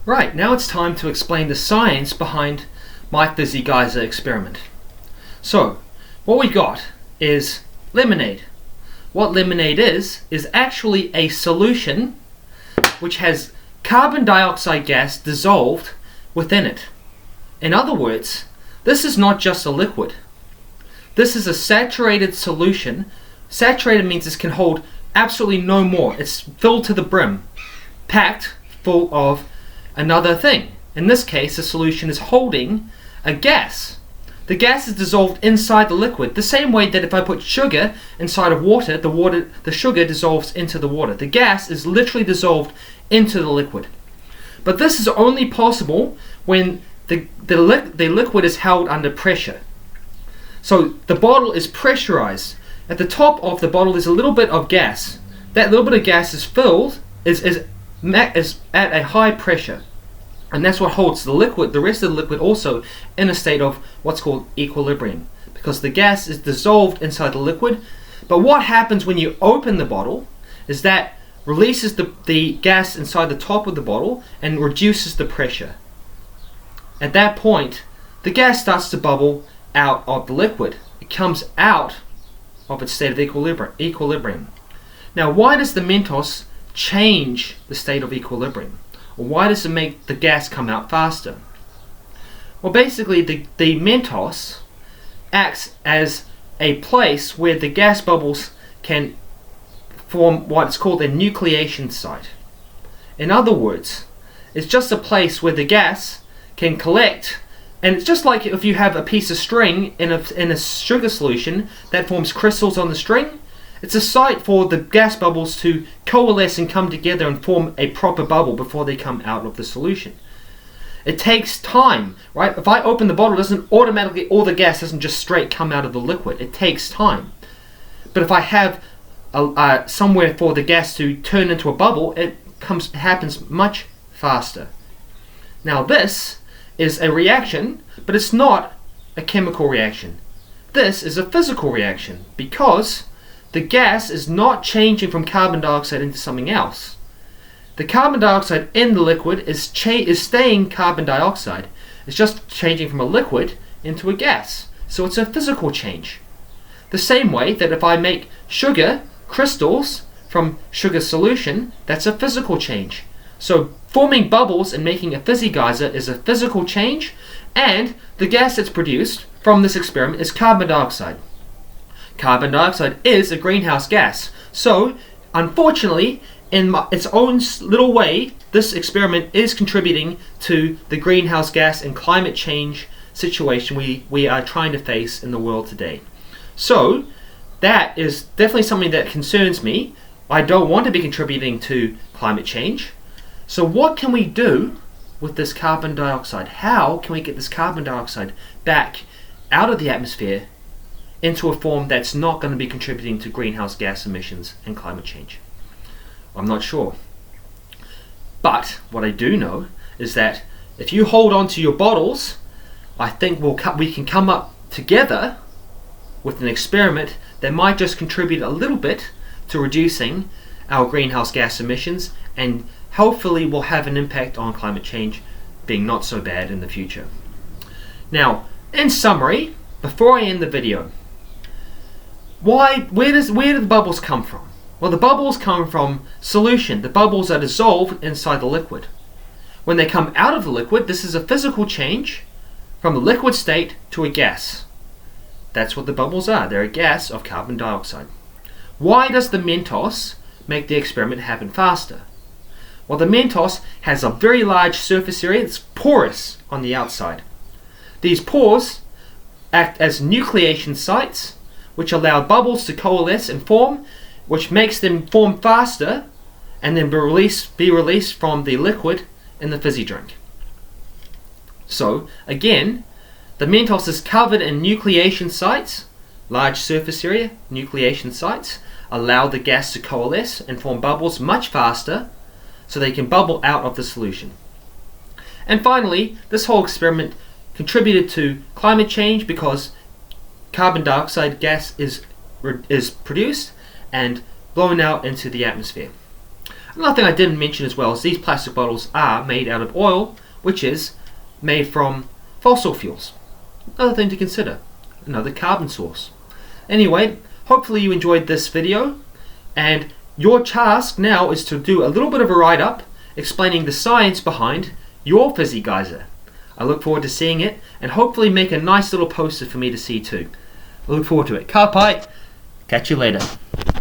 Right, now it's time to explain the science behind my Fizzy Geyser experiment. So, what we got is lemonade. What lemonade is actually a solution which has carbon dioxide gas dissolved within it. In other words, this is not just a liquid. This is a saturated solution. Saturated means it can hold absolutely no more. It's filled to the brim, packed full of another thing. In this case, the solution is holding a gas. The gas is dissolved inside the liquid, the same way that if I put sugar inside of water, the sugar dissolves into the water. The gas is literally dissolved into the liquid. But this is only possible when the liquid is held under pressure. So the bottle is pressurized. At the top of the bottle is a little bit of gas. That little bit of gas is at a high pressure, and that's what holds the liquid, the rest of the liquid, also in a state of what's called equilibrium, because the gas is dissolved inside the liquid. But what happens when you open the bottle is that releases the gas inside the top of the bottle and reduces the pressure. At that point, the gas starts to bubble out of the liquid. It comes out of its state of equilibrium. Now, why does the Mentos change the state of equilibrium? Or why does it make the gas come out faster? Well, basically the Mentos acts as a place where the gas bubbles can form what's called a nucleation site. In other words, it's just a place where the gas can collect, and it's just like if you have a piece of string in a sugar solution that forms crystals on the string. It's a site for the gas bubbles to coalesce and come together and form a proper bubble before they come out of the solution. It takes time, right? If I open the bottle, all the gas doesn't just straight come out of the liquid. It takes time. But if I have somewhere for the gas to turn into a bubble, it happens much faster. Now this is a reaction, but it's not a chemical reaction. This is a physical reaction, because the gas is not changing from carbon dioxide into something else. The carbon dioxide in the liquid is staying carbon dioxide. It's just changing from a liquid into a gas. So it's a physical change. The same way that if I make sugar crystals from sugar solution, that's a physical change. So forming bubbles and making a fizzy geyser is a physical change, and the gas that's produced from this experiment is carbon dioxide. Carbon dioxide is a greenhouse gas. So, unfortunately, in its own little way, this experiment is contributing to the greenhouse gas and climate change situation we are trying to face in the world today. So, that is definitely something that concerns me. I don't want to be contributing to climate change. So what can we do with this carbon dioxide? How can we get this carbon dioxide back out of the atmosphere into a form that's not going to be contributing to greenhouse gas emissions and climate change? I'm not sure. But what I do know is that if you hold on to your bottles, I think we can come up together with an experiment that might just contribute a little bit to reducing our greenhouse gas emissions, and hopefully will have an impact on climate change being not so bad in the future. Now, in summary, before I end the video, where do the bubbles come from? Well, the bubbles come from solution. The bubbles are dissolved inside the liquid. When they come out of the liquid, this is a physical change from the liquid state to a gas. That's what the bubbles are. They're a gas of carbon dioxide. Why does the Mentos make the experiment happen faster? Well, the Mentos has a very large surface area. It's porous on the outside. These pores act as nucleation sites, which allow bubbles to coalesce and form, which makes them form faster and then be released from the liquid in the fizzy drink. So, again, the Mentos is covered in nucleation sites. Large surface area, nucleation sites, allow the gas to coalesce and form bubbles much faster, so they can bubble out of the solution. And finally, this whole experiment contributed to climate change because carbon dioxide gas is produced and blown out into the atmosphere. Another thing I didn't mention as well is these plastic bottles are made out of oil, which is made from fossil fuels. Another thing to consider, another carbon source. Anyway, hopefully you enjoyed this video, and your task now is to do a little bit of a write-up explaining the science behind your Fizzy Geyser. I look forward to seeing it, and hopefully make a nice little poster for me to see too. I look forward to it. Ka pai! Catch you later.